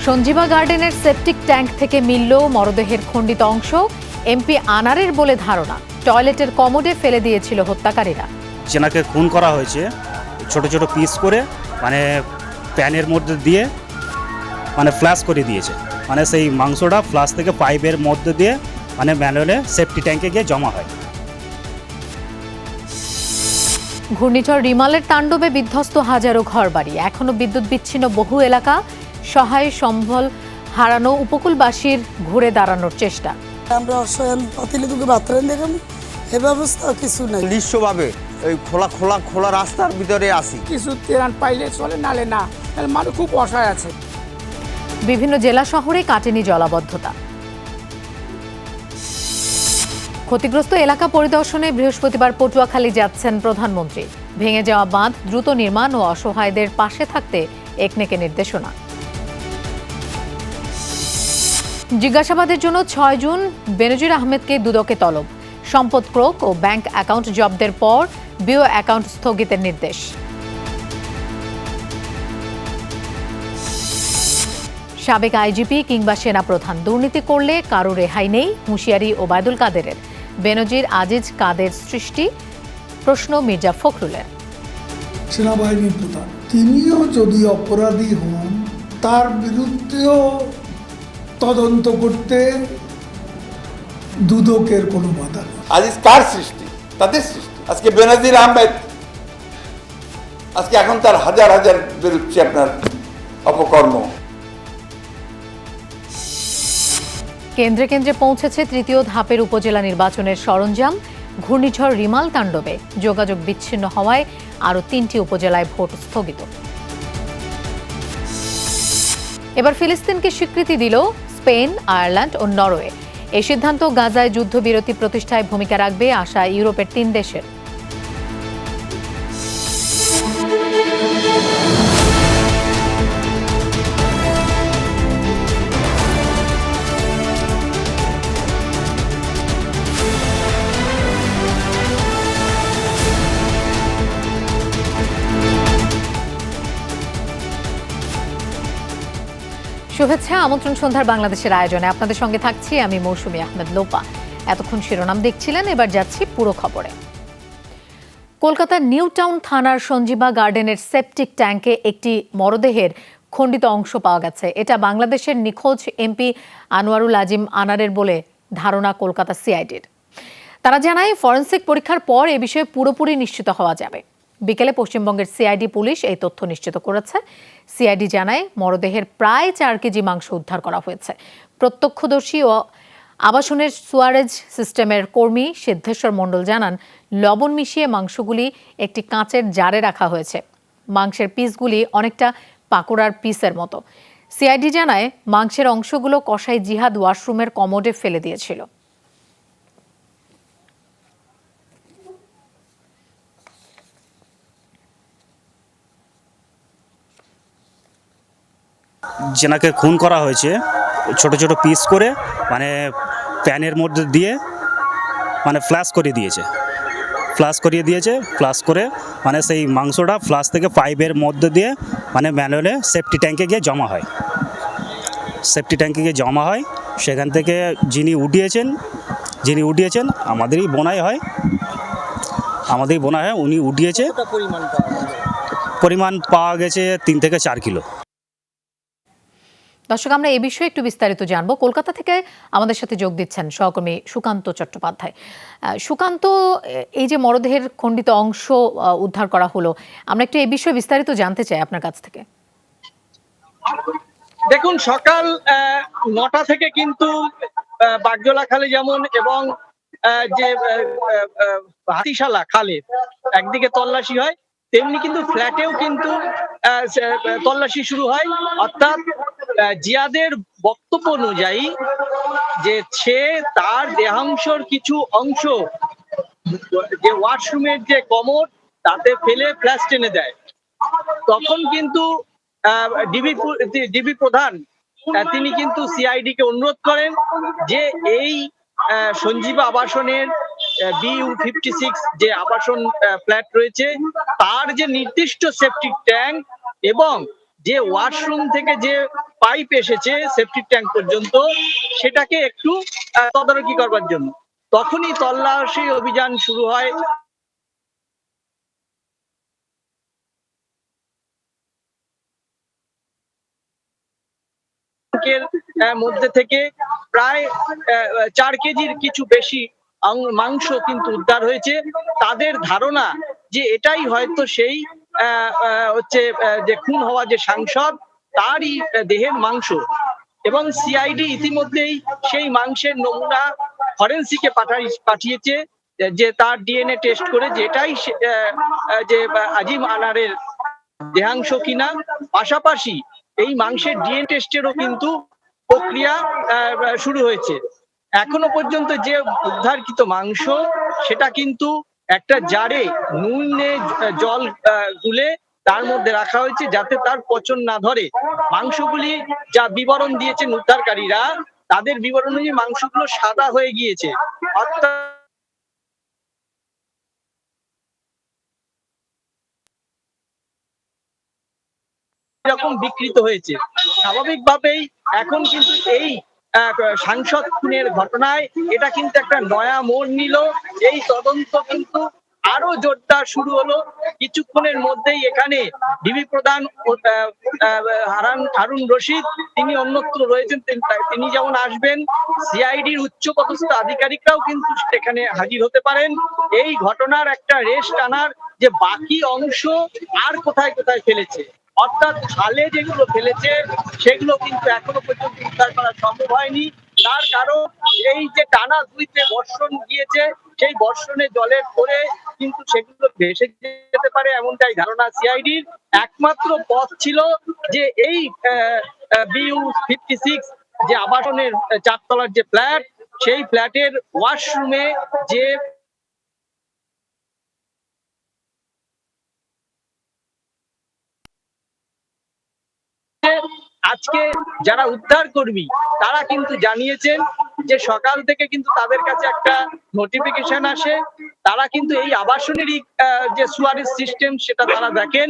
সঞ্জীবা গার্ডেনের septic tank থেকে মিলল মরদেহের খণ্ডিত অংশ। এমপি আনারের বলে ধারণা, টয়লেটের কমোডে ফেলে দিয়েছিল হত্যাকারীরা। যেনাকে খুন করা হয়েছে ছোট ছোট পিস করে, মানে প্যানের মধ্যে দিয়ে মানে ফ্ল্যাশ করে দিয়েছে, মানে সেই মাংসটা ফ্লাশ থেকে পাইপের মধ্যে দিয়ে মানে ম্যানুয়ালে সেফটি ট্যাঙ্কে গিয়ে জমা হয়। ঘূর্ণিঝড় রিমালের তাণ্ডবে বিধ্বস্ত হাজারো ঘরবাড়ি, এখনো বিদ্যুৎ বিচ্ছিন্ন বহু এলাকা। সহায় সম্বল হারানো উপকূলবাসীর ঘুরে দাঁড়ানোর চেষ্টা। আমরা অসহায় পাতিলিদুকে বাতরেন দেখেন, এ ব্যবস্থা কিছু নাই। দৃশ্যভাবে ওই খোলা রাস্তার ভিতরে আসি, কিছু ত্রাণ পাইলে চলে, নালে না, মানুষ খুব অসহায় আছে। বিভিন্ন জেলা শহরে কাটেনি জলাবদ্ধতা। ক্ষতিগ্রস্ত এলাকা পরিদর্শনে বৃহস্পতিবার পটুয়াখালী যাচ্ছেন প্রধানমন্ত্রী। ভেঙে যাওয়া বাঁধ দ্রুত নির্মাণ ও অসহায়দের পাশে থাকতে একনেকে নির্দেশনা। জিজ্ঞাসাবাদের জন্য ৬ জুন বেনজির আহমেদকে দুদকে তলব। সম্পদ ক্রোক ও ব্যাংক অ্যাকাউন্ট জব্দের পর বিও অ্যাকাউন্ট স্থগিতের নির্দেশ। সাবেক আইজিপি কিংবা সেনাপ্রধান দুর্নীতি করলে কারো রেহাই নেই, হুঁশিয়ারি ওবায়দুল কাদেরের। বেনজির আজিজ কাদের সৃষ্টি, প্রশ্ন মির্জা ফখরুলের। সেনাবাহিনীর প্রধান তিনিও যদি অপরাধী হন, তার বিরুদ্ধেও তদন্ত করতে দুদকের কোনো বাধা নেই। আজিজ কার সৃষ্টি? তাদের সৃষ্টি। আজকে বেনজির আহমেদ, আজকে এখন তার হাজার হাজার বেরোচ্ছে আপনার অপকর্ম। কেন্দ্রে কেন্দ্রে পৌঁছেছে তৃতীয় ধাপের উপজেলা নির্বাচনের সরঞ্জাম। ঘূর্ণিঝড় রিমাল তাণ্ডবে যোগাযোগ বিচ্ছিন্ন হওয়ায় আরও 3টি উপজেলায় ভোট স্থগিত। এবার ফিলিস্তিনকে স্বীকৃতি দিল স্পেন, আয়ারল্যান্ড ও নরওয়ে। এই সিদ্ধান্ত গাজায় যুদ্ধবিরতি প্রতিষ্ঠায় ভূমিকা রাখবে আশা ইউরোপের 3 দেশের। শুভেচ্ছা, আমন্ত্রণ সন্ধ্যার বাংলাদেশের আয়োজনে আপনাদের সঙ্গে থাকছি আমি মৌসুমী আহমেদ লোপা। এতক্ষণ শিরোনাম দেখছিলেন, এবার যাচ্ছি পুরো খবরে। কলকাতার নিউ টাউন থানার সঞ্জীবা গার্ডেনের সেপটিক ট্যাঙ্কে একটি মরদেহের খণ্ডিত অংশ পাওয়া গেছে। এটা বাংলাদেশের নিখোঁজ এমপি আনোয়ারুল আজিম আনারের বলে ধারণা কলকাতা সিআইডির। তারা জানায়, ফরেনসিক পরীক্ষার পর এ বিষয়ে পুরোপুরি নিশ্চিত হওয়া যাবে। বিকেলে পশ্চিমবঙ্গের সিআইডি পুলিশ এই তথ্য নিশ্চিত করেছে। সিআইডি জানায়, মরদেহের প্রায় 4 কেজি মাংস উদ্ধার করা হয়েছে। প্রত্যক্ষদর্শী ও আবাসনের সুয়ারেজ সিস্টেমের কর্মী সিদ্ধেশ্বর মণ্ডল জানান, লবণ মিশিয়ে মাংসগুলি একটি কাঁচের জারে রাখা হয়েছে। মাংসের পিসগুলি অনেকটা পাকোড়ার পিসের মতো। সিআইডি জানায়, মাংসের অংশগুলো কসাই জিহাদ ওয়াশরুমের কমোডে ফেলে দিয়েছিল। যেনাকে খুন করা হয়েছে ছোট ছোট পিস করে, মানে প্যানের মধ্যে দিয়ে মানে ফ্ল্যাশ করে দিয়েছে, ফ্ল্যাশ করে মানে সেই মাংসটা ফ্লাশ থেকে পাইপের মধ্যে দিয়ে মানে ম্যানুয়ালে সেফটি ট্যাঙ্কে গিয়ে জমা হয়। সেখান থেকে যিনি উঠিয়েছেন আমাদেরই বোনাই হয়, উনি উঠিয়েছে। পরিমাণ পাওয়া গেছে 3 থেকে 4 কিলো। দর্শক, আমরা এই বিষয়ে একটু বিস্তারিত জানবো। কলকাতা থেকে আমাদের সাথে যোগ দিচ্ছেন সহকর্মী সুকান্ত চট্টোপাধ্যায়। সুকান্ত, এই যে মরদেহের খণ্ডিত অংশ উদ্ধার করা হলো, আমরা একটু এই বিষয়ে বিস্তারিত জানতে চাই আপনার কাছ থেকে। দেখুন, সকাল 9টা থেকে কিন্তু বাগজোলা-খালে যেমন এবং যে হাতিশালা খালে একদিকে তল্লাশি হয়, তেমনি কিন্তু ফ্ল্যাটেও কিন্তু তল্লাশি শুরু হয়। অর্থাৎ জিয়াদের বক্তব্য অনুযায়ী যে সে তার দেহাংশর কিছু অংশ যে ওয়াশরুমের যে কমোড তাতে ফেলে ফ্ল্যাশ টেনে দেয়। তখন কিন্তু ডিবি প্রধান তিনি কিন্তু সিআইডি কে অনুরোধ করেন যে এই সঞ্জীবা আবাসনের BU56 যে আবাসন ফ্ল্যাট রয়েছে তার যে নির্দিষ্ট সেপটিক ট্যাঙ্ক এবং যে ওয়াশরুম থেকে যে পাইপ এসেছে সেফটি ট্যাঙ্ক পর্যন্ত সেটাকে একটু তদারকি করবার জন্য। তখনই তল্লাশি অভিযান শুরু হয়। মধ্যে থেকে প্রায় 4 কেজির কিছু বেশি মাংস কিন্তু উদ্ধার হয়েছে। তাদের ধারণা যে এটাই হয়তো সেই হচ্ছে যে খুন হওয়া যে সাংসদ তারই দেহের মাংস, এবং সিআইডি ইতিমধ্যেই সেই মাংসের নমুনা ফরেন্সিকে পাঠিয়েছে যে তার ডিএনএ টেস্ট করে যে এটাই যে আজিম আনারের দেহাংশ কিনা। পাশাপাশি এই মাংসের ডিএনএ টেস্টেরও কিন্তু প্রক্রিয়া শুরু হয়েছে। এখনো পর্যন্ত যে উদ্ধারকৃত মাংস সেটা কিন্তু একটা জারে নুনে জল গুলে তার মধ্যে রাখা হয়েছে যাতে তার পচন না ধরে। মাংসগুলি যা বিবরণ দিয়েছেন উদ্ধারকারীরা, তাদের বিবরণ অনুযায়ী মাংসগুলো সাদা হয়ে গিয়েছে, অর্থাৎ এরকম বিকৃত হয়েছে। স্বাভাবিকভাবেই এখন কিন্তু এই সাংসদ খুনের ঘটনায় এটা কিন্তু একটা নয়া মোড় নিল। এই তদন্ত কিন্তু আরো জোরদার শুরু হলো। কিছুক্ষণের মধ্যেই এখানে ডিবি প্রধান হারুন রশিদ তিনি অন্যত্র রয়েছেন, তিনি যেমন আসবেন, সিআইডির উচ্চপদস্থ আধিকারিকরাও কিন্তু এখানে হাজির হতে পারেন এই ঘটনার একটা রেশ টানার যে বাকি অংশ আর কোথায় কোথায় ফেলেছে। অর্থাৎ খালে যেগুলো ফেলেছে সেগুলো কিন্তু এখনো পর্যন্ত উদ্ধার করা সম্ভব হয়নি। তার কারণ এই যে টানা 2 বর্ষণ গিয়েছে, সেই বর্ষণে জলের পরে কিন্তু সেগুলো ভেসে যেতে পারে এমনটাই ধারণা সিআইডির। একমাত্র পথ ছিল যে এই BU 56 যে আবাসনের 4 তলার যে ফ্ল্যাট, সেই ফ্ল্যাটের ওয়াশরুমে যে আজকে যারা উদ্ধার কর্মী তারা কিন্তু জানিয়েছেন যে সকাল থেকে কিন্তু তাদের কাছে একটা নোটিফিকেশন আসে, তারা কিন্তু এই আবাসনেরই যে সুয়ারেজ সিস্টেম সেটা তারা দেখেন,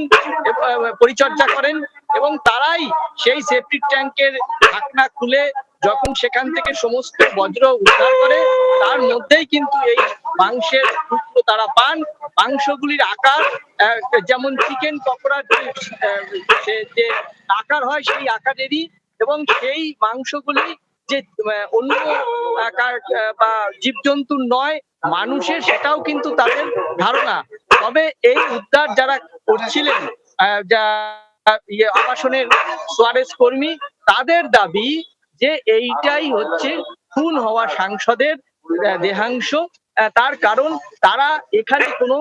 পরিচর্যা করেন, এবং তারাই সেই সেপ্টিক ট্যাঙ্কের ঢাকনা খুলে যখন সেখান থেকে সমস্ত বজ্র উদ্ধার করে তার মধ্যেই কিন্তু এই মাংসের টুকরো তারা পান। মাংসগুলির আকার যেমন চিকেন পকোড়ার যে আকার হয় সেই আকারেরই, এবং সেই মাংসগুলি যে অন্য আকার বা জীবজন্তুর নয়, মানুষের, সেটাও কিন্তু তাদের ধারণা। তবে এই উদ্ধার যারা করছিলেন যা আবাসনের সুয়ারেজ কর্মী, তাদের দাবি যে এইটাই হচ্ছে খুন হওয়া সাংসদের দেহাংশ। তার কারণ তারা এখানে কোনো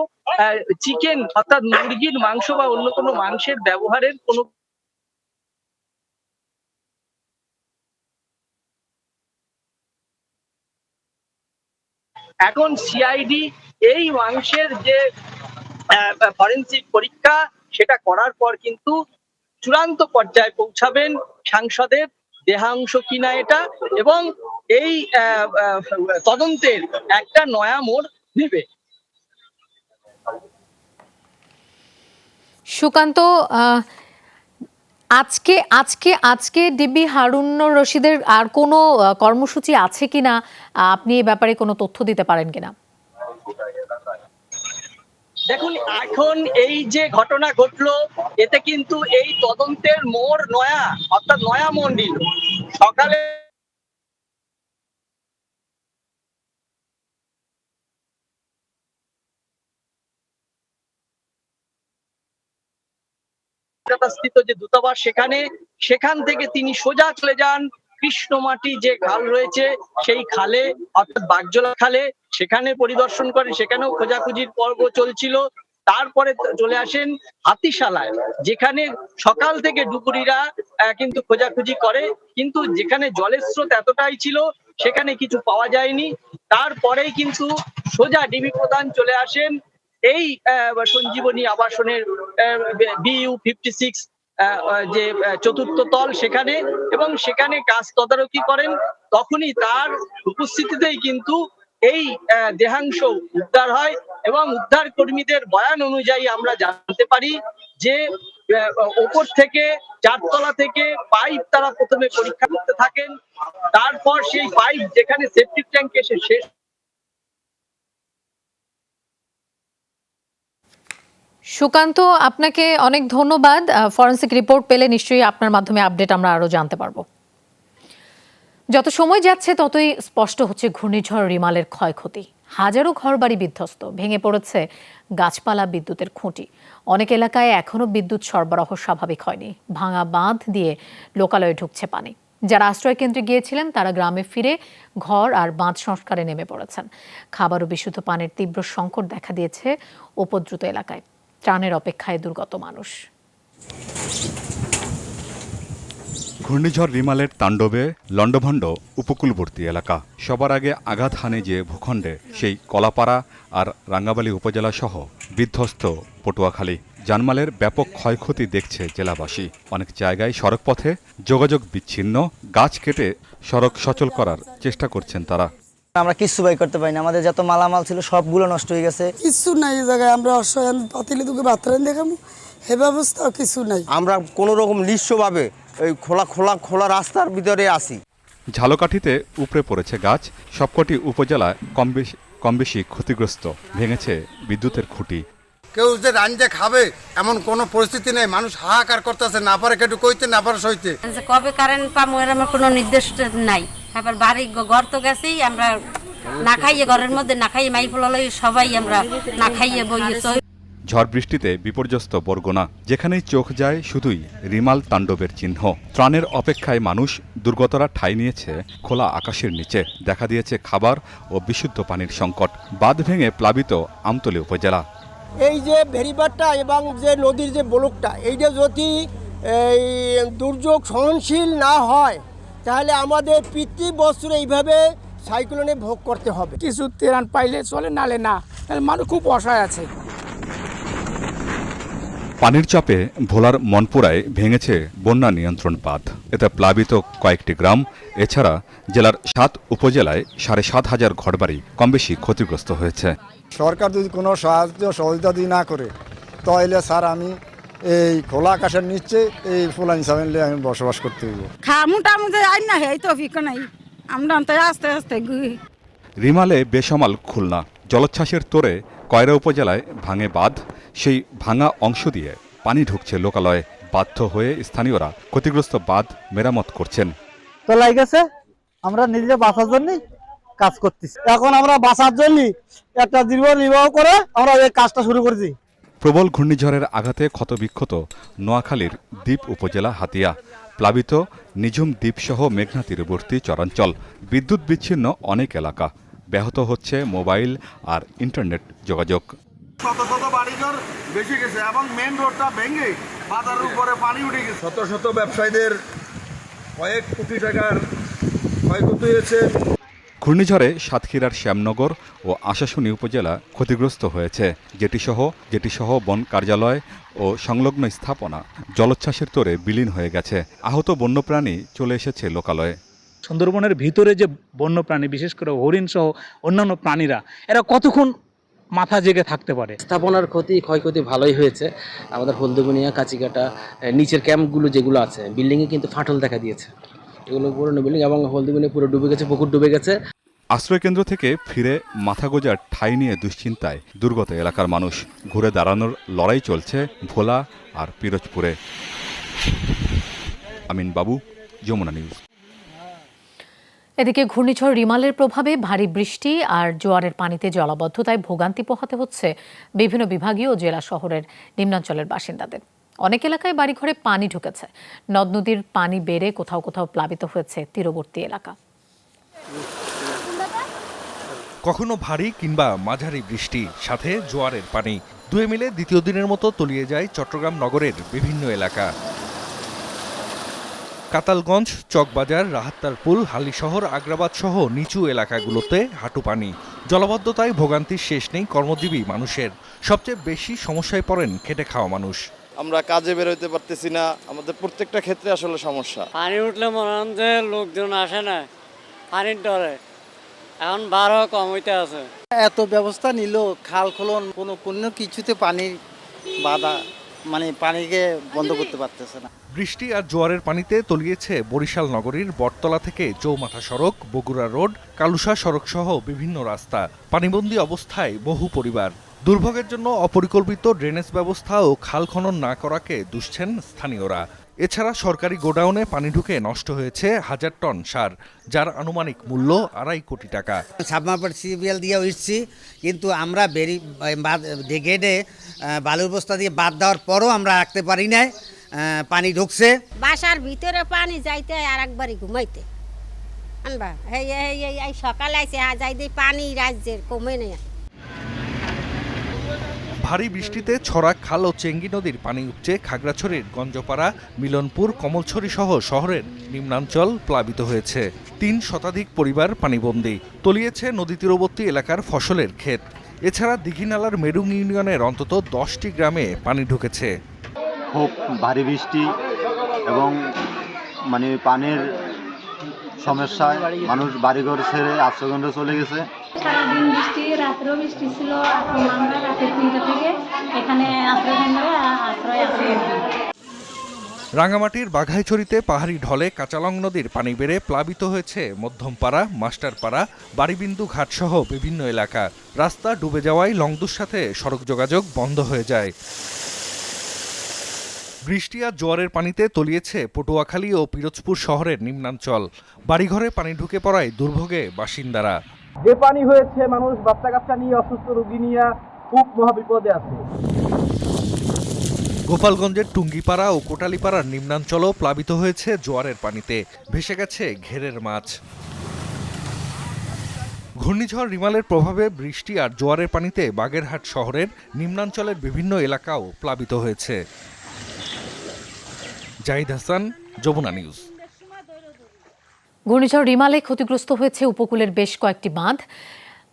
চিকেন অর্থাৎ মুরগির মাংস বা অন্য কোনো মাংসের ব্যবহারের কোনো এখন সিআইডি এই মাংসের যে ফরেনসিক পরীক্ষা সেটা করার পর কিন্তু চূড়ান্ত পর্যায়ে পৌঁছাবেন সাংসদের দেহাংশ কিনা এটা, এবং এই তদন্তের একটা নয়া মোড় নেবে। সুকান্ত, আজকে আজকে আজকে ডিবি হারুন রশিদের আর কোনো কর্মসূচি আছে কিনা, আপনি এই ব্যাপারে কোনো তথ্য দিতে পারেন কিনা? দেখুন, এখন এই যে ঘটনা ঘটলো এতে কিন্তু এই তদন্তের মোড় নয়া, অর্থাৎ নয়া মোড় নিল। সকালে স্থিত যে দূতাবাস সেখান থেকে তিনি সোজা চলে যান কৃষ্ণমাটি যে খাল রয়েছে সেই খালে, অর্থাৎ বাগজোলা খালে, সেখানে পরিদর্শন করেন, সেখানেও খোঁজাখুঁজির পর্ব চলছিল। তারপরে চলে আসেন হাতিশালায়, যেখানে সকাল থেকে ডুবুরিরা কিন্তু খোঁজাখুঁজি করে, কিন্তু যেখানে জলের স্রোত এতটাই ছিল সেখানে কিছু পাওয়া যায়নি। তারপরেই কিন্তু সোজা ডিবি প্রধান চলে আসেন এই সঞ্জীবনী আবাসনের BU 56 যে 4র্থ তল সেখানে, এবং সেখানে কাজ তদারকি করেন। তখনই তার উপস্থিতিতেই কিন্তু এই দেহাংশ উদ্ধার হয়, এবং উদ্ধার কর্মীদের বয়ান অনুযায়ী আমরা জানতে পারি যে ওপর থেকে 4 তলা থেকে পাইপ তারা প্রথমে পরীক্ষা করতে থাকেন, তারপর সেই পাইপ যেখানে সেপটিক ট্যাঙ্ক এসে শেষ। সুকান্ত, আপনাকে অনেক ধন্যবাদ। ফরেনসিক রিপোর্ট পেলে নিশ্চয়ই আপনার মাধ্যমে আপডেট আমরা আরো জানতে পারবো। যত সময় যাচ্ছে ততই স্পষ্ট হচ্ছে ঘূর্ণিঝড় রিমালের ক্ষয়ক্ষতি। হাজারো ঘরবাড়ি বিধ্বস্ত, ভেঙে পড়েছে গাছপালা, বিদ্যুতের খুঁটি। অনেক এলাকায় এখনো বিদ্যুৎ সরবরাহ স্বাভাবিক হয়নি। ভাঙা বাঁধ দিয়ে লোকালয়ে ঢুকছে পানি। যারা আশ্রয় কেন্দ্রে গিয়েছিলেন তারা গ্রামে ফিরে ঘর আর বাঁধ সংস্কারে নেমে পড়েছেন। খাবার ও বিশুদ্ধ পানির তীব্র সংকট দেখা দিয়েছে উপদ্রুত এলাকায়। ত্রাণের অপেক্ষায় দুর্গত মানুষ। ঘূর্ণিঝড় রিমালের তাণ্ডবে লণ্ডভণ্ড উপকূলবর্তী এলাকা। সবার আগে আঘাত হানে যে ভূখণ্ডে, সেই কলাপাড়া আর রাঙ্গাবালী উপজেলা সহ বিধ্বস্ত পটুয়াখালী। জানমালের ব্যাপক ক্ষয়ক্ষতি দেখছে জেলাবাসী। অনেক জায়গায় সড়কপথে যোগাযোগ বিচ্ছিন্ন, গাছ কেটে সড়ক সচল করার চেষ্টা করছেন তারা। আমরা কিচ্ছু বাই করতে পারি না, আমাদের যত মালামাল ছিল সবগুলো নষ্ট হয়ে গেছে। কিছু নাই এই জায়গায়, আমরা অসহায় পাতিলে দুকে বাতরান দেখাবো, এ ব্যবস্থা কিছু নাই। আমরা কোনো রকম নিঃস্বভাবে ওই খোলা রাস্তার ভিতরে আসি। ঝালকাঠিতে উপড়ে পড়েছে গাছ। সবকটি উপজেলায় কম বেশি ক্ষতিগ্রস্ত। ভেঙেছে বিদ্যুতের খুঁটি। কেউ যে রান্না খাবে এমন কোনো পরিস্থিতি নেই। মানুষ হাহাকার করতেছে, না পারে কেটু কইতে, না পারে সইতে। কবে কারেন্ট পাবো এর আমার কোনো নির্দেশ নাই। তারপর বাড়ি ঘর তো গেছেই, আমরা না খাইয়ে ঘরের মধ্যে না খাইয়ে মাই ফলালে সবাই আমরা না খাইয়ে বইয়েছি। ঝড় বৃষ্টিতে বিপর্যস্ত বরগুনা। যেখানেই চোখ যায় শুধুই রিমাল তাণ্ডবের চিহ্ন। ত্রাণের অপেক্ষায় মানুষ। দুর্গতরা ঠাঁই নিয়েছে খোলা আকাশের নিচে। দেখা দিয়েছে খাবার ও বিশুদ্ধ পানির সংকট। বাঁধ ভেঙে প্লাবিত আমতলী উপজেলা। এই যে ভেরিবারটা এবং যে নদীর যে ব্লকটা, এইটা যদি এই দুর্যোগ সহনশীল না হয় তাহলে আমাদের প্রতি বছর এইভাবে সাইক্লোনে ভোগ করতে হবে। কিছু ত্রাণ পাইলে চলে, নালে না, তাহলে মানুষ খুব অসহায় আছে। পানির চাপে ভোলার মনপুরায় ভেঙেছে বন্যা নিয়ন্ত্রণ বাঁধ। এতে প্লাবিত কয়েকটি গ্রাম। এছাড়া জেলার 7 উপজেলায় 7,500 ঘরবাড়ি কমবেশি ক্ষতিগ্রস্ত হয়েছে। সরকার যদি কোনো সাহায্য সহযোগিতা দিয়ে না করে তাহলে স্যার আমি এই খোলা আকাশের নিচে এই ফুলানি সামেলে আমি বসবাস করতে হইব। মোটামুটি আই না এই তো ফিক নাই, আমরা আস্তে আস্তে রিমালে বেসামাল খুলনা। জলোচ্ছ্বাসের তোড়ে কয়রা উপজেলায় ভাঙে বাঁধ। সেই ভাঙা অংশ দিয়ে পানি ঢুকছে লোকালয়ে। বাধ্য হয়ে স্থানীয়রা ক্ষতিগ্রস্ত বাঁধ মেরামত করছেন। তো গেছে, আমরা নিজেরা বাঁচার জন্য কাজ করতেছি। এখন আমরা বাঁচার জন্য একটা জীবন নির্বাহ করে আমরা এই কাজটা শুরু করেছি। প্রবল ঘূর্ণিঝড়ের আঘাতে ক্ষতবিক্ষত নোয়াখালীর দ্বীপ উপজেলা হাতিয়া। প্লাবিত নিঝুম দ্বীপসহ মেঘনা তীরবর্তী চরাঞ্চল। বিদ্যুৎ বিচ্ছিন্ন অনেক এলাকা। ব্যাহত হচ্ছে মোবাইল আর ইন্টারনেট যোগাযোগ। শত শত বাড়িঘর বেশি গেছে এবং মেন রোডটা ভেঙে বাজারের উপরে পানি উঠে গেছে। শত শত ব্যবসায়ীদের কয়েক কোটি টাকার ক্ষয়ক্ষতি হয়েছে। ঘূর্ণিঝড়ে সাতক্ষীরার শ্যামনগর ও আশাশুনি উপজেলা ক্ষতিগ্রস্ত হয়েছে। জেটিসহ বন কার্যালয় ও সংলগ্ন স্থাপনা জলোচ্ছ্বাসের তোড়ে বিলীন হয়ে গেছে। আহত বন্যপ্রাণী চলে এসেছে লোকালয়ে। সুন্দরবনের ভিতরে যে বন্যপ্রাণী, বিশেষ করে হরিণ সহ অন্যান্য প্রাণীরা, এরা কতক্ষণ মাথা জেগে থাকতে পারে? স্থাপনার ক্ষয়ক্ষতি ভালোই হয়েছে। আমাদের হলদিবনিয়া, কাচিকাটা, নিচের ক্যাম্পগুলো যেগুলো আছে, বিল্ডিংয়ে কিন্তু ফাটল দেখা দিয়েছে। এগুলো পুরনো বিল্ডিং এবং হলদিবনিয়া পুরো ডুবে গেছে, পুকুর ডুবে গেছে। আশ্রয়কেন্দ্র থেকে ফিরে মাথা গোজার ঠাঁই নিয়ে দুশ্চিন্তায় দুর্গত এলাকার মানুষ। ঘুরে দাঁড়ানোর লড়াই চলছে ভোলা আর পিরোজপুরে। আমিন বাবু, যমুনা নিউজ। এদিকে ঘূর্ণিঝড় রিমালের প্রভাবে ভারী বৃষ্টি আর জোয়ারের পানিতে জলাবদ্ধতায় ভোগান্তি পোহাতে হচ্ছে বিভিন্ন বিভাগীয় ও জেলা শহরের নিম্নাঞ্চলের বাসিন্দাদের। অনেক এলাকায় বাড়িঘরে পানি ঢুকেছে। নদ নদীর পানি বেড়ে কোথাও কোথাও প্লাবিত হয়েছে তীরবর্তী এলাকা। কখনো ভারী কিংবা মাঝারি বৃষ্টি, সাথে জোয়ারের পানি, দুয়ে মিলে দ্বিতীয় দিনের মতো তলিয়ে যায় চট্টগ্রাম নগরের বিভিন্ন এলাকা। কাতালগঞ্জ, চকবাজার, রাহাত্তারপুল, হালিশহর, আগ্রাবাদ সহ নিচু এলাকাগুলোতে হাঁটু পানি। জলাবদ্ধতায় ভোগান্তির শেষ নেই কর্মজীবী মানুষের। সবচেয়ে বেশি সমস্যায় পড়েন খেটে খাওয়া মানুষ। আমরা কাজে বেরোতে পারতেছি না, আমাদের প্রত্যেকটা ক্ষেত্রে আসলে সমস্যা। পানি উঠলে মনে হয় যে লোকজন আসে না পানির ডরে, এখন বারো কম হইতে আছে। এত ব্যবস্থা নিল, খাল খোলন, কোনো কিছুতে পানির বাধা মানে পানিকে বন্ধ করতে পারতেছে না। বৃষ্টি আর জোয়ারের পানিতে তলিয়েছে বরিশাল নগরীর বটতলা থেকে চৌমাথা সড়ক, বগুড়া রোড, কালুশা সড়ক সহ বিভিন্ন রাস্তা। পানিবন্দী অবস্থায় বহু পরিবার। দুর্ভোগের জন্য অপরিকল্পিত ড্রেনেজ ব্যবস্থা ও খাল খনন না করাকে দুষছেন স্থানীয়রা। এছাড়া সরকারি গোডাউনে পানি ঢুকে নষ্ট হয়েছে 1000 টন সার, যার আনুমানিক মূল্য 2.5 কোটি টাকা। সাবমার্সিবল দিয়ে উঠছি, কিন্তু আমরা গেটে বালুর বস্তা দিয়ে বাদ দেওয়ার পরও আমরা রাখতে পারি নাই, পানি ঢুকছে। বাসার ভিতরে পানি যাইতে আর একবারই ঘুমাইতে আনবা এই সকালে আইসে যাই দিয়ে পানি রাজ্যের কমে নেই। ভারী বৃষ্টিতে ছড়া খাল ও চেঙ্গি নদীর পানি উপচে খাগড়াছড়ির গঞ্জপাড়া, মিলনপুর, কমলছড়ি সহ শহরের নিম্নাঞ্চল প্লাবিত হয়েছে। 3 শতাধিক পরিবার পানিবন্দী। তলিয়েছে নদী তীরবর্তী এলাকার ফসলের ক্ষেত। এছাড়া দীঘিনালার মেরুং ইউনিয়নের অন্তত 10টি গ্রামে পানি ঢুকেছে। খুব ভারী বৃষ্টি এবং মানে পানির সমস্যায় মানুষ বাড়িঘর ছেড়ে আশ্রয়কেন্দ্রে চলে গেছে। সারাদিন বৃষ্টি, রাত্রেও বৃষ্টি ছিল। আমরা রাতে 3টা থেকে এখানে আশ্রয়কেন্দ্রে আশ্রয় আছি। রাঙামাটির বাঘাইছড়িতে পাহাড়ি ঢলে কাঁচালং নদীর পানি বেড়ে প্লাবিত হয়েছে মধ্যমপাড়া, মাস্টারপাড়া, বাড়িবিন্দু ঘাট সহ বিভিন্ন এলাকা। রাস্তা ডুবে যাওয়ায় লংদুর সাথে সড়ক যোগাযোগ বন্ধ হয়ে যায়। বৃষ্টি আর জোয়ারের পানিতে তলিয়েছে পটুয়াখালী ও পিরোজপুর শহরের নিম্নাঞ্চল। বাড়িঘরে পানি ঢুকে পড়ায় দুর্ভোগে বাসিন্দারা। যে পানি হয়েছে, মানুষ বাচ্চা কাচ্চা নিয়ে, অসুস্থ রোগী নিয়ে খুব মহাবিপদে আছে। গোপালগঞ্জের টুঙ্গিপাড়া ও কোটালীপাড়ার নিম্নাঞ্চলও প্লাবিত হয়েছে জোয়ারের পানিতে। ভেসে গেছে ঘেরের মাছ। ঘূর্ণিঝড় রিমালের প্রভাবে বৃষ্টি আর জোয়ারের পানিতে বাগেরহাট শহরের নিম্নাঞ্চলের বিভিন্ন এলাকাও প্লাবিত হয়েছে। জাহিদ হাসান, যমুনা নিউজ। ঘূর্ণিঝড় রিমালে ক্ষতিগ্রস্ত হয়েছে উপকূলের বেশ কয়েকটি বাঁধ।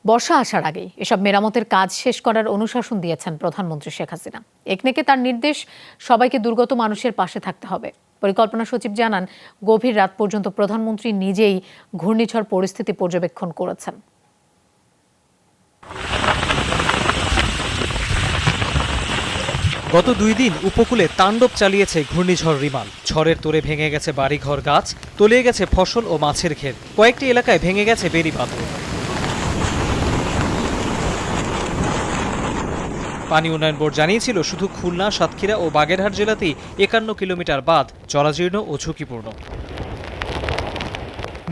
বর্ষা আসার আগেই এসব মেরামতের কাজ শেষ করার অনুশাসন দিয়েছেন প্রধানমন্ত্রী শেখ হাসিনা। একনেকে তার নির্দেশ, সবাইকে দুর্গত মানুষের পাশে থাকতে হবে। পরিকল্পনা সচিব জানান, গভীর রাত পর্যন্ত প্রধানমন্ত্রী নিজেই ঘূর্ণিঝড় পরিস্থিতি পর্যবেক্ষণ করেছেন। গত 2 দিন উপকূলে তাণ্ডব চালিয়েছে ঘূর্ণিঝড় রিমাল। ঝড়ের তোড়ে ভেঙে গেছে বাড়িঘর, গাছ, তলিয়ে গেছে ফসল ও মাছের ক্ষেত। কয়েকটি এলাকায় ভেঙে গেছে বেড়িবাঁধ। পানি উন্নয়ন বোর্ড জানিয়েছিল, শুধু খুলনা, সাতক্ষীরা ও বাগেরহাট জেলাতেই 51 কিলোমিটার বাঁধ জরাজীর্ণ ও ঝুঁকিপূর্ণ।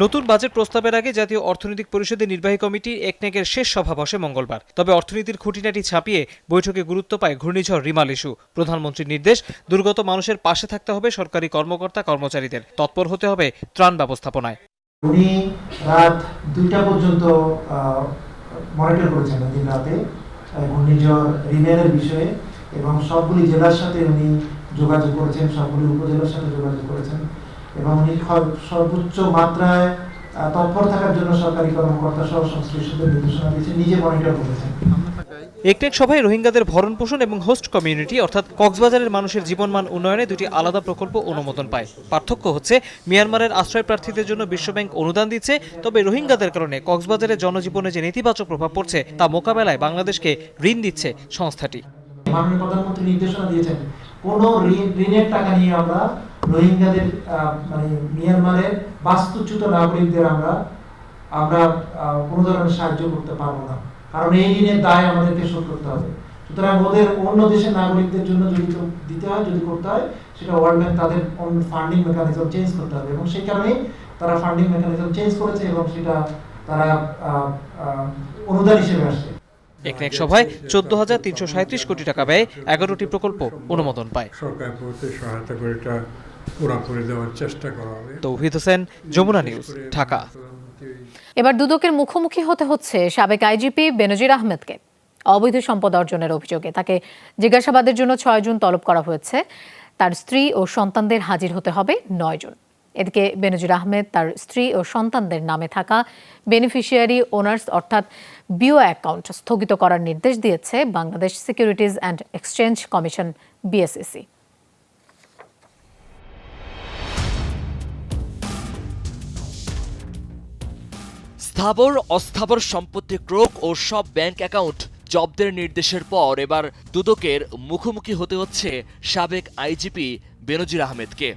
নতুন বাজেট প্রস্তাবের আগে জাতীয় অর্থনৈতিক পরিষদের নির্বাহী কমিটির একনেকের শেষ সভা বসে মঙ্গলবার। তবে অর্থনীতির খুঁটিনাটি ছাপিয়ে বৈঠকে গুরুত্ব পায় ঘূর্ণিঝড় রিমাল ইস্যু। প্রধানমন্ত্রীর নির্দেশ, দুর্গত মানুষের পাশে থাকতে হবে সরকারি কর্মকর্তা কর্মচারীদের, তৎপর হতে হবে ত্রাণ ব্যবস্থাপনায়। উনি রাত 2টা পর্যন্ত মনিটর করেছেন দিন রাতে ঘূর্ণিঝড় রিমালের বিষয়ে, এবং সবগুলি জেলার সাথে উনি যোগাযোগ করেছেন, সবগুলি উপজেলার সাথে যোগাযোগ করেছেন, এবং উনি সর্বোচ্চ মাত্রায় তৎপর থাকার জন্য সরকারি কর্মকর্তা সহ সংশ্লিষ্টদের নির্দেশনা দিয়েছেন, নিজে মনিটর করেছেন। একনেক সভায় রোহিঙ্গাদের ভরণ পোষণ এবং হোস্ট কমিউনিটি অর্থাৎ কক্সবাজারের মানুষের জীবনমান উন্নয়নে 2টি আলাদা প্রকল্প অনুমোদন পায়। পার্থক্য হচ্ছে, মিয়ানমারের আশ্রয় প্রার্থীদের জন্য বিশ্বব্যাংক অনুদান দিচ্ছে, তবে রোহিঙ্গাদের কারণে কক্সবাজারের জনজীবনে যে নেতিবাচক প্রভাব পড়ছে তা মোকাবেলায় বাংলাদেশকে ঋণ দিচ্ছে সংস্থাটি। মাননীয় প্রধানমন্ত্রী নির্দেশনা দিয়েছেন, কোনো ঋণের টাকা নিয়ে আমরা রোহিঙ্গাদের মানে মিয়ানমারের বাস্তুচ্যুত নাগরিকদের আমরা কোনো ধরনের সাহায্য করতে পারবো না, কারণ এই ঋণের দায় আমাদেরকে শোধ করতে হবে। সুতরাং ওদের অন্য দেশের নাগরিকদের জন্য যদি দিতে হয়, যদি করতে হয়, সেটা ওয়ার্ল্ড ব্যাংক তাদের ফান্ডিং মেকানিজম চেঞ্জ করতে হবে, এবং সেই কারণেই তারা ফান্ডিং মেকানিজম চেঞ্জ করেছে এবং সেটা তারা অনুদান হিসেবে আসছে। একনেক সভায় 14,337 কোটি টাকা ব্যয়ে 11টি প্রকল্প অনুমোদন পায়। সরকার সহায়তা করে এটা পুরা করে দেওয়ার চেষ্টা করা হবে। তৌহিদ হোসেন, যমুনা নিউজ, ঢাকা। এবার দুদকের মুখোমুখি হতে হচ্ছে সাবেক আইজিপি বেনজির আহমেদকে। অবৈধ সম্পদ অর্জনের অভিযোগে তাকে জিজ্ঞাসাবাদের জন্য 6 জুন তলব করা হয়েছে। তার স্ত্রী ও সন্তানদের হাজির হতে হবে 9 জুন। এদিকে বেনজির আহমেদ তার স্ত্রী ও সন্তানদের নামে থাকা বেনিফিশিয়ারি ওনার্স অর্থাৎ বিও অ্যাকাউন্ট স্থগিত করার নির্দেশ দিয়েছে Bangladesh securities and Exchange commission, BSEC. স্থাবর অস্থাবর সম্পত্তি ক্রোক ও সব ব্যাংক অ্যাকাউন্ট জব্দের নির্দেশের পর এবার দুদকের মুখোমুখি হতে হচ্ছে সাবেক আইজিপি বেনজির আহমেদকে।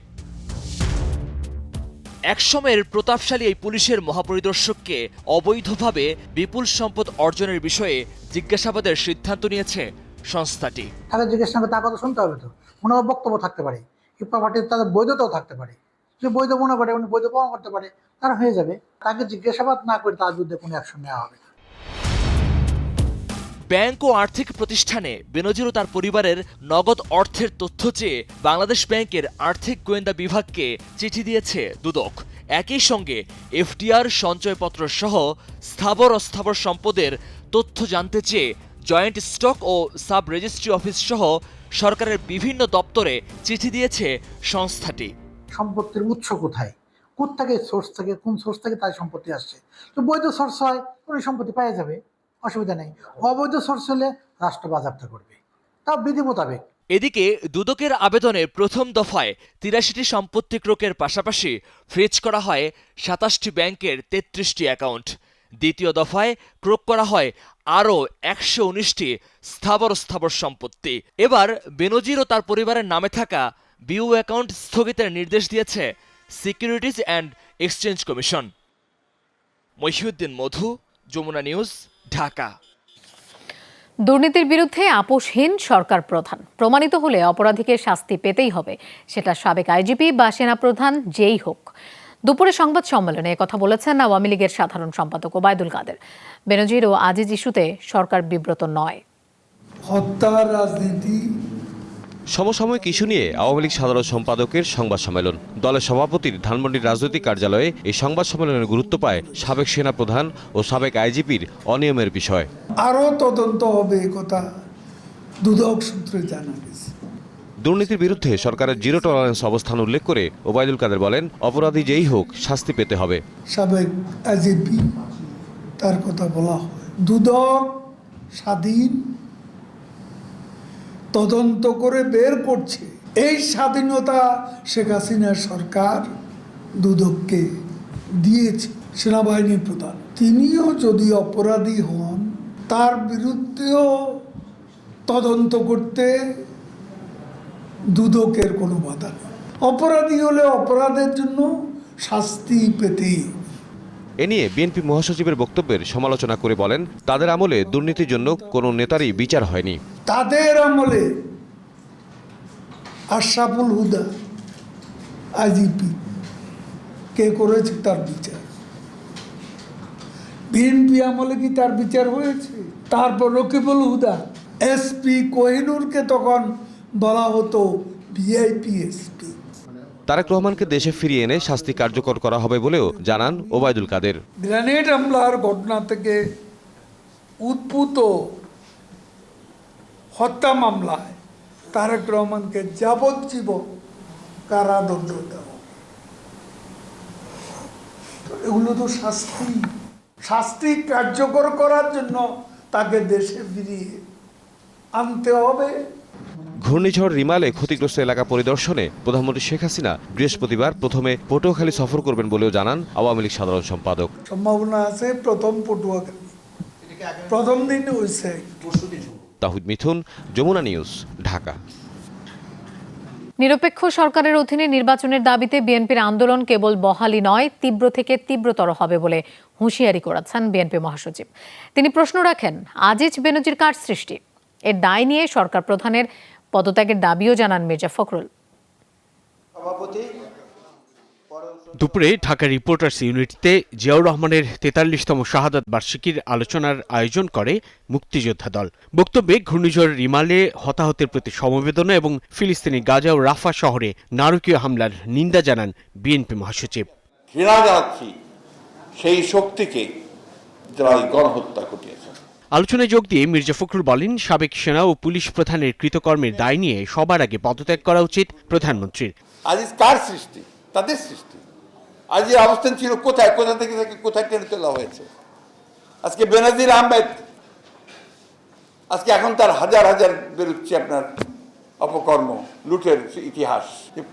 একসময়ের প্রতাপশালী এই পুলিশের মহাপরিদর্শককে অবৈধভাবে বিপুল সম্পদ অর্জনের বিষয়ে জিজ্ঞাসাবাদের সিদ্ধান্ত নিয়েছে সংস্থাটি। তাদের জিজ্ঞাসা তার কথা শুনতে হবে, তো ওনার বক্তব্য থাকতে পারে, এই প্রপার্টির তাদের বৈধতাও থাকতে পারে, যে বৈধ মনে করে উনি বৈধ প্রমাণ করতে পারে, তারা হয়ে যাবে। তাকে জিজ্ঞাসাবাদ না করে তার বিরুদ্ধে কোনো অ্যাকশন নেওয়া হবে। ব্যাংক ও আর্থিক প্রতিষ্ঠানে বেনজির ও তার পরিবারের নগদ অর্থের তথ্য চেয়ে বাংলাদেশ ব্যাংকের আর্থিক গোয়েন্দা বিভাগকে চিঠি দিয়েছে দুদক। একই সঙ্গে এফডিআর সঞ্চয়পত্র সহ স্থাবর অস্থাবর সম্পদের তথ্য জানতে চেয়ে জয়েন্ট স্টক ও সাব রেজিস্ট্রি অফিস সহ সরকারের বিভিন্ন দপ্তরে চিঠি দিয়েছে সংস্থাটি। সম্পত্তির উৎস কোথায়, কোথেকে সোর্স থেকে, কোন সোর্স থেকে তার সম্পত্তি আসছে। তো বৈধ সোর্স হয় কোনো সম্পত্তি পাওয়া যাবে, অসুবিধা নেই। অবৈধ সোর্স হলে রাষ্ট্র বাজেয়াপ্ত করবে, তাও বিধি মোতাবেক। এদিকে দুদকের আবেদনে প্রথম দফায় ৮৩টি সম্পত্তি ক্রোকের পাশাপাশি ফ্রিজ করা হয় ২৭টি ব্যাংকের ৩৩টি অ্যাকাউন্ট। দ্বিতীয় দফায় ক্রোক করা হয় আরও ১১৯টি স্থাবর সম্পত্তি। এবার বেনজির ও তার পরিবারের নামে থাকা বিউ অ্যাকাউন্ট স্থগিতের নির্দেশ দিয়েছে Securities and Exchange Commission. Mohiuddin Madhu, Jamuna news, Dhaka. দুর্নীতির বিরুদ্ধে আপোষহীন সরকার প্রধান প্রমাণিত হলে অপরাধীকে শাস্তি পেতেই হবে, সেটা সাবেক আইজিপি বা সেনাপ্রধান যেই হোক। দুপুরে সংবাদ সম্মেলনে কথা বলেছেন আওয়ামী লীগের সাধারণ সম্পাদক ওবায়দুল কাদের। বেনজির ও আজিজ ইস্যুতে সরকার বিব্রত নয়। হত্যার রাজনীতি সমসাময়িক ইস্যু নিয়ে আওয়ামী লীগ সাধারণ সম্পাদকের সংবাদ সম্মেলন। দলের সভাপতির ধানমন্ডির রাজনৈতিক কার্যালয়ে এই সংবাদ সম্মেলনের গুরুত্ব পায় সাবেক সেনাপ্রধান ও সাবেক আইজিপির অনিয়মের বিষয়। আরও তদন্ত হবে কথা দুদক সূত্রে জানা গেছে। দুর্নীতির বিরুদ্ধে সরকারের জিরো টলারেন্স অবস্থান উল্লেখ করে ওবায়দুল কাদের বলেন, অপরাধী যেই হোক শাস্তি পেতে হবে। সাবেক আইজিপি তার কথা বলা হয়। দুদক স্বাধীন তদন্ত করে বের করছে। এই স্বাধীনতা শেখ হাসিনার সরকার দুদককে দিয়েছে। সেনাবাহিনী প্রধান তিনিও যদি অপরাধী হন, তার বিরুদ্ধেও তদন্ত করতে দুদকের কোনো বাধা নেই। অপরাধী হলে অপরাধের জন্য শাস্তি পেতেই। এ নিয়ে বিএনপি মহাসচিবের বক্তব্যের সমালোচনা করে বলেন, তাদের আমলে দুর্নীতির জন্য কোনো নেতারই বিচার হয়নি। তাদের আমলে আশরাফুল হুদা আইজিপি কে করেছে তার বিচার? বিএনপি আমলে কি তার বিচার হয়েছে? তারপর রকিবুল হুদা, এসপি কোহিনুরকে তখন বলা হতো ভিআইপি এসপি। তারেক রহমানকে দেশে ফিরিয়ে এনে শাস্তি কার্যকর করা হবে বলেও জানান ওবায়দুল কাদের। গ্রেনেড হামলার ঘটনা থেকে উদ্ভূত হত্যা মামলায় তারেক রহমানকে যাবজ্জীবন কারাদণ্ড দেওয়া, তো এগুলো তো শাস্তি কার্যকর করার জন্য তাকে দেশে ফিরিয়ে আনতে হবে। ঘূর্ণিঝড় রিমালে ক্ষতিগ্রস্ত এলাকা পরিদর্শনে প্রধানমন্ত্রী শেখ হাসিনা বৃহস্পতিবার প্রথমে পটুয়াখালী সফর করবেন বলেও জানান আওয়ামী লীগ সাধারণ সম্পাদক। সম্ভাবনা আছে প্রথম পটুয়াখালী, প্রথম দিন হয়েছে। তাহিদ মিথুন, যমুনা নিউজ, ঢাকা। নিরপেক্ষ সরকারের অধীনে নির্বাচনের দাবিতে বিএনপির আন্দোলন কেবল বহালি নয়, তীব্র থেকে তীব্রতর হবে বলে হুঁশিয়ারি করেছেন বিএনপি মহাসচিব। তিনি প্রশ্ন রাখেন, আজিজ বেনজির কার সৃষ্টি? এর দায় নিয়ে সরকার প্রধানের পদত্যাগের দাবিও জানান মির্জা ফখরুল। দুপুরে ঢাকা রিপোর্টার্স ইউনিটিতে জিয়াউর রহমানের ৪৩তম শাহাদাত বার্ষিকীর আলোচনার আয়োজন করে মুক্তিযোদ্ধা দল। বক্তব্যে ঘূর্ণিঝড় রিমালে হতাহতের প্রতি সমবেদনা এবং ফিলিস্তিনি গাজা ও রাফা শহরে নারকীয় হামলার নিন্দা জানান বিএনপি মহাসচিব। ঘৃণা জানাচ্ছি সেই শক্তিকে যারা গণহত্যা ঘটিয়েছে। আলোচনায় যোগ দিয়ে মির্জা ফখরুল বলেন, সাবেক সেনা ও পুলিশ প্রধানের কৃতকর্মের দায় নিয়ে সবার আগে পদত্যাগ করা উচিত প্রধানমন্ত্রীর। আজিজ কার সৃষ্টি? তাদের সৃষ্টি। আজিজ অবস্থান ছিল কোথায়, কোথা থেকে কোথায় টেনে তোলা হয়েছে। আজকে বেনজির আহমেদ, আজকে এখন তার হাজার হাজার বেরোচ্ছে আপনার অপকর্ম, লুটের ইতিহাস।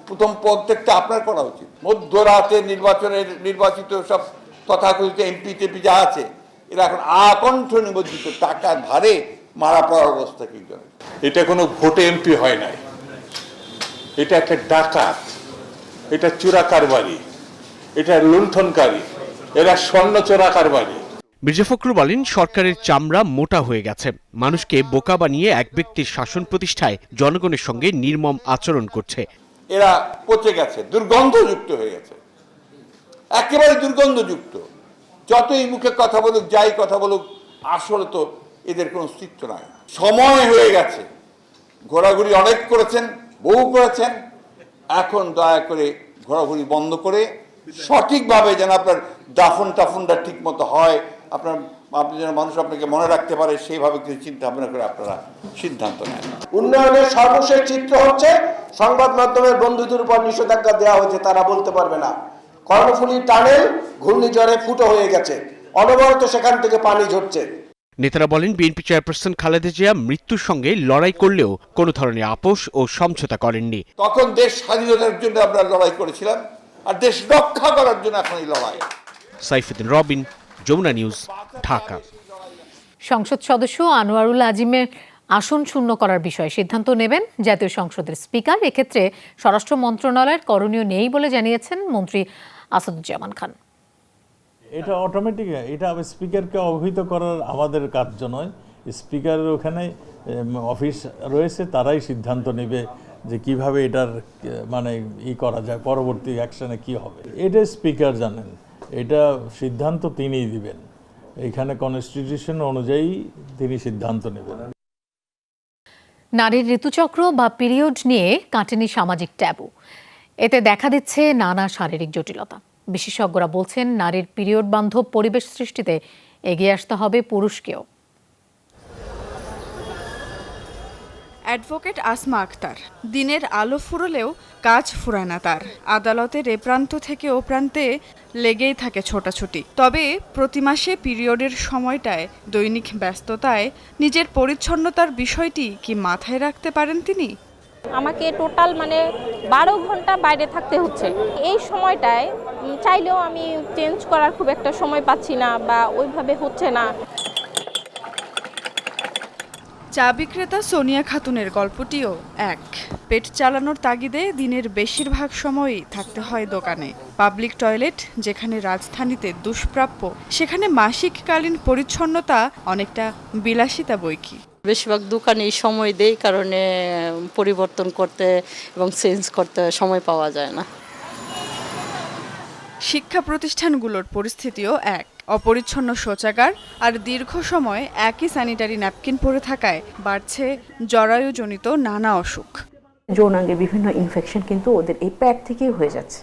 প্রথম পদত্যাগটা আপনার করা উচিত। মধ্যরাতে নির্বাচিত সব তথাকথিত এমপি টেপি যা আছে, এরা এখন আকণ্ঠ নিবজ্জিত টাকার ভারে মারা পড়ার অবস্থা কি করে? এটা কোনো ভোটে এমপি হয় নাই, এটা একটা ডাকাত, এটা চোরা কারবারি, এটা লুণ্ঠনকারী, এরা স্বর্ণ চোরা কারবারি। মির্জা ফখরুল বলেন, সরকারের চামড়া মোটা হয়ে গেছে, মানুষকে বোকা বানিয়ে এক ব্যক্তির শাসন প্রতিষ্ঠায় জনগণের সঙ্গে নির্মম আচরণ করছে। এরা পচে গেছে, দুর্গন্ধযুক্ত হয়ে গেছে, একেবারে দুর্গন্ধযুক্ত। যতই মুখে কথা বলুক, যাই কথা বলুক, আসলে তো এদের কোনো অস্তিত্ব নাই। সময় হয়ে গেছে, ঘোরাঘুরি অনেক করেছেন, বহু করেছেন, এখন দয়া করে ঘোরাঘুরি বন্ধ করে সঠিকভাবে যেন আপনার দাফন টাফনটা ঠিক মতো হয়, আপনি যেন মানুষ আপনাকে মনে রাখতে পারে, সেইভাবে কিছু চিন্তা ভাবনা করে আপনারা সিদ্ধান্ত নেন। উন্নয়নের সর্বশেষ চিত্র হচ্ছে সংবাদ মাধ্যমের বন্ধুদের উপর নিষেধাজ্ঞা দেওয়া হয়েছে, তারা বলতে পারবে না। কর্ণফুলী টানেল ঘূর্ণিঝড়ে ফুটো হয়ে গেছে, অনবরত সেখান থেকে পানি ঝরছে। নেতারা বলেন, বিএনপি চেয়ারপারসন খালেদা জিয়া মৃত্যুর সঙ্গে লড়াই করলেও কোনো ধরনের আপোষ ও সমঝোতা করেননি। তখন দেশ স্বাধীনতার জন্য আমরা লড়াই করেছিলাম, আর দেশ রক্ষা করার জন্য এখন এই লড়াই। সাইফুদ্দিন রবিন, যমুনা নিউজ, ঢাকা। সংসদ সদস্য আনোয়ারুল আজিমের আসন শূন্য করার বিষয়ে সিদ্ধান্ত নেবেন জাতীয় সংসদের স্পিকার। এক্ষেত্রে স্বরাষ্ট্র মন্ত্রণালয়ের করণীয় নেই বলে জানিয়েছেন মন্ত্রী আসাদুজ্জামান খান। এটা অটোমেটিক, এটা স্পিকারকে অবহিত করার আমাদের কার্য নয়। স্পিকারের ওখানে অফিস রয়েছে, তারাই সিদ্ধান্ত নেবে যে কিভাবে এটার মানে করা যায়, পরবর্তী অ্যাকশনে কি হবে, এটা স্পিকার জানেন, এটা সিদ্ধান্ত তিনিই দিবেন। এখানে কনস্টিটিউশন অনুযায়ী তিনি সিদ্ধান্ত নেবেন। নারীর ঋতুচক্র বা পিরিয়ড নিয়ে কাটেনি সামাজিক ট্যাবু। এতে দেখা দিচ্ছে নানা শারীরিক জটিলতা। বিশেষজ্ঞরা বলছেন, নারীর পিরিয়ড বান্ধব পরিবেশ সৃষ্টিতে এগিয়ে আসতে হবে পুরুষকেও। অ্যাডভোকেট আসমা আক্তার, দিনের আলো ফুরলেও কাজ ফুরায় না তার। আদালতের এ প্রান্ত থেকে ও প্রান্তে লেগেই থাকে ছোটাছুটি। তবে প্রতি মাসে পিরিয়ডের সময়টায় দৈনিক ব্যস্ততায় নিজের পরিচ্ছন্নতার বিষয়টি কি মাথায় রাখতে পারেন তিনি? আমাকে টোটাল 12 ঘন্টা বাইরে থাকতে হচ্ছে। এই সময়টায় চাইলেও আমি চেঞ্জ করার খুব একটা সময় পাচ্ছি না বা ওইভাবে হচ্ছে না। চা বিক্রেতা সোনিয়া খাতুনের গল্পটিও এক। পেট চালানোর তাগিদে দিনের বেশিরভাগ সময়ই থাকতে হয় দোকানে। পাবলিক টয়লেট যেখানে রাজধানীতে দুষ্প্রাপ্য, সেখানে মাসিককালীন পরিচ্ছন্নতা অনেকটা বিলাসিতা বৈকি। বেশিরভাগ দোকানে সময় দেই, কারণে পরিবর্তন করতে এবং চেঞ্জ করতে সময় পাওয়া যায় না। শিক্ষা প্রতিষ্ঠানগুলোর পরিস্থিতিও এক। অপরিচ্ছন্ন শৌচাগার আর দীর্ঘ সময় একই স্যানিটারি ন্যাপকিন পরে থাকায় বাড়ছে জরায়ুজনিত নানা অসুখ। যৌনাঙ্গে বিভিন্ন ইনফেকশন কিন্তু ওদের এই প্যাড থেকেই হয়ে যাচ্ছে।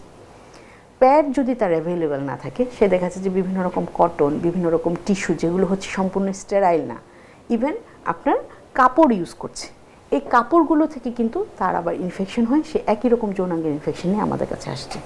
প্যাড যদি তার অ্যাভেলেবেল না থাকে, সে দেখা যাচ্ছে যে বিভিন্ন রকম কটন, বিভিন্ন রকম টিস্যু যেগুলো হচ্ছে সম্পূর্ণ স্টেরাইল না, ইভেন আপনার কাপড় ইউজ করছে, এই কাপড়গুলো থেকে কিন্তু তার আবার ইনফেকশন হয়। সে একই রকম যৌনাঙ্গের ইনফেকশন নিয়ে আমাদের কাছে আসছে।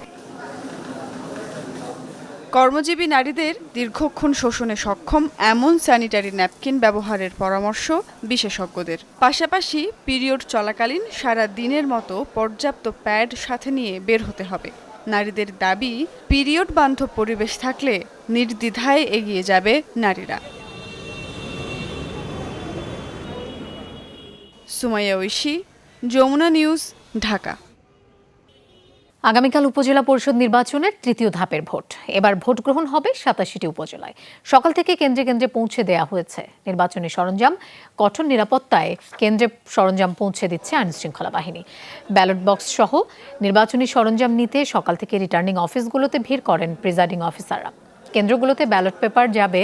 কর্মজীবী নারীদের দীর্ঘক্ষণ শোষণে সক্ষম এমন স্যানিটারি ন্যাপকিন ব্যবহারের পরামর্শ বিশেষজ্ঞদের। পাশাপাশি পিরিয়ড চলাকালীন সারা দিনের মতো পর্যাপ্ত প্যাড সাথে নিয়ে বের হতে হবে। নারীদের দাবি, পিরিয়ড বান্ধব পরিবেশ থাকলে নির্দ্বিধায় এগিয়ে যাবে নারীরা। সুমাইয়া ঐশী, যমুনা নিউজ, ঢাকা। আগামীকাল উপজেলা পরিষদ নির্বাচনের তৃতীয় ধাপের ভোট। এবার ভোট গ্রহণ হবে 87টি উপজেলায়। সকাল থেকে কেন্দ্রে কেন্দ্রে পৌঁছে দেয়া হয়েছে নির্বাচনী সরঞ্জাম। কঠোর নিরাপত্তায় কেন্দ্রে সরঞ্জাম পৌঁছে দিচ্ছে আইনশৃঙ্খলা বাহিনী। ব্যালট বক্স সহ নির্বাচনী সরঞ্জাম নিতে সকাল থেকে রিটার্নিং অফিসগুলোতে ভিড় করেন প্রিজাইডিং অফিসাররা। কেন্দ্রগুলোতে ব্যালট পেপার যাবে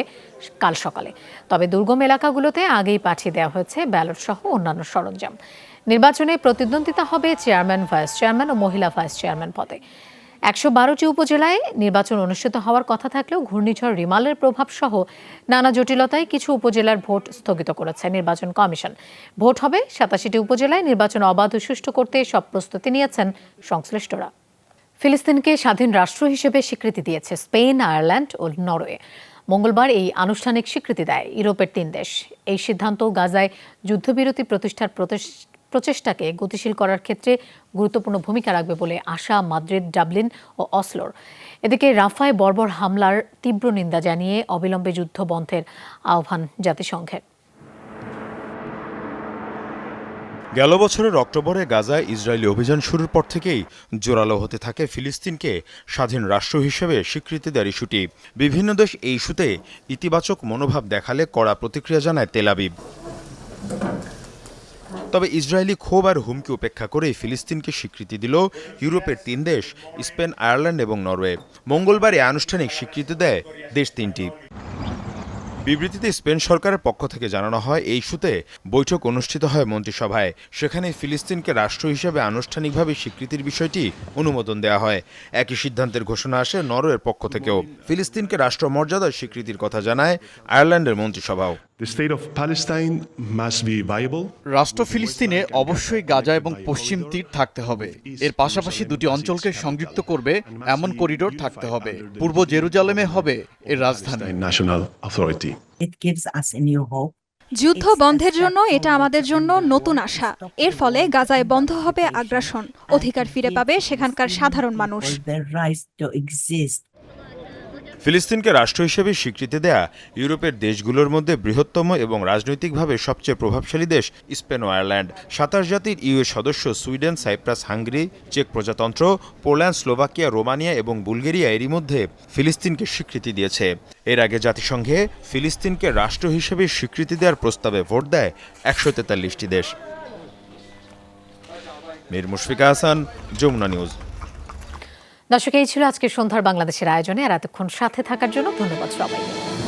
কাল সকালে, তবে দুর্গম এলাকাগুলোতে আগেই পাঠিয়ে দেওয়া হয়েছে ব্যালট সহ অন্যান্য সরঞ্জাম। নির্বাচনে প্রতিদ্বন্দ্বিতা হবে চেয়ারম্যান, ভাইস চেয়ারম্যান ও মহিলা ভাইস চেয়ারম্যান পদে। 112টি উপজেলায় নির্বাচন অনুষ্ঠিত হওয়ার কথা থাকলেও ঘূর্ণিঝড় রিমালের প্রভাব সহ নানা জটিলতায় কিছু উপজেলার ভোট স্থগিত করেছে নির্বাচন কমিশন। ভোট হবে 87টি উপজেলায়। নির্বাচন অবাধ ও সুষ্ঠু করতে সব প্রস্তুতি নিয়েছেন সংশ্লিষ্টরা। ফিলিস্তিনকে স্বাধীন রাষ্ট্র হিসেবে স্বীকৃতি দিয়েছে স্পেন, আয়ারল্যান্ড ও নরওয়ে। মঙ্গলবার এই আনুষ্ঠানিক স্বীকৃতি দেয় ইউরোপের 3 দেশ। এই সিদ্ধান্ত গাজায় যুদ্ধবিরতি প্রতিষ্ঠার প্রচেষ্টাকে গতিশীল করার ক্ষেত্রে গুরুত্বপূর্ণ ভূমিকা রাখবে বলে আশা মাদ্রিদ, ডাবলিন ও অসলোর। এদিকে রাফায় বর্বর হামলার তীব্র নিন্দা জানিয়ে অবিলম্বে যুদ্ধ বন্ধের আহ্বান জাতিসংঘের। গেল বছরের অক্টোবরে গাজায় ইসরায়েলি অভিযান শুরুর পর থেকেই জোরালো হতে থাকে ফিলিস্তিনকে স্বাধীন রাষ্ট্র হিসেবে স্বীকৃতি দেওয়ার ইস্যুটি। বিভিন্ন দেশ এই ইস্যুতে ইতিবাচক মনোভাব দেখালে কড়া প্রতিক্রিয়া জানায় তেল আবিব। তবে ইসরায়েলি ক্ষোভ আর হুমকি উপেক্ষা করে ফিলিস্তিনকে স্বীকৃতি দিল ইউরোপের 3 দেশ, স্পেন, আয়ারল্যান্ড এবং নরওয়ে। মঙ্গলবার আনুষ্ঠানিক স্বীকৃতি দেয় দেশ 3টি। বিবৃতিতে স্পেন সরকারের পক্ষ থেকে জানানো হয়, এই ইস্যুতে বৈঠক অনুষ্ঠিত হয় মন্ত্রিসভায়। সেখানে ফিলিস্তিনকে রাষ্ট্র হিসেবে আনুষ্ঠানিকভাবে স্বীকৃতির বিষয়টি অনুমোদন দেওয়া হয়। একই সিদ্ধান্তের ঘোষণা আসে নরওয়ের পক্ষ থেকেও। ফিলিস্তিনকে রাষ্ট্র মর্যাদার স্বীকৃতির কথা জানায় আয়ারল্যান্ডের মন্ত্রিসভাও। রাষ্ট্র ফিলিস্তিনে অবশ্যই গাজা এবং পশ্চিম তীর থাকতে হবে। এর পাশাপাশি দুটি অঞ্চলকে সংযুক্ত করবে এমন করিডোর থাকতে হবে। পূর্ব জেরুজালেমে হবে এর রাজধানী। যুদ্ধ বন্ধের জন্য এটা আমাদের জন্য নতুন আশা। এর ফলে গাজায় বন্ধ হবে আগ্রাসন, অধিকার ফিরে পাবে সেখানকার সাধারণ মানুষ। ফিলিস্তিনকে রাষ্ট্র হিসেবে স্বীকৃতি দেয়া ইউরোপের দেশগুলোর মধ্যে বৃহত্তম এবং রাজনৈতিকভাবে সবচেয়ে প্রভাবশালী দেশ স্পেন ও আয়ারল্যান্ড। 27 জাতির ইউএ সদস্য সুইডেন, সাইপ্রাস, হাঙ্গেরি, চেক প্রজাতন্ত্র, পোল্যান্ড, স্লোভাকিয়া, রোমানিয়া এবং বুলগেরিয়া এরই মধ্যে ফিলিস্তিনকে স্বীকৃতি দিয়েছে। এর আগে জাতিসংঘে ফিলিস্তিনকে রাষ্ট্র হিসেবে স্বীকৃতি দেওয়ার প্রস্তাবে ভোট দেয় 143টি দেশ। মীর মুশফিকা হাসান, যমুনা নিউজ। দর্শক, এই ছিল আজকে সন্ধ্যার বাংলাদেশের আয়োজনে। আর এতক্ষণ সাথে থাকার জন্য ধন্যবাদ সবাইকে।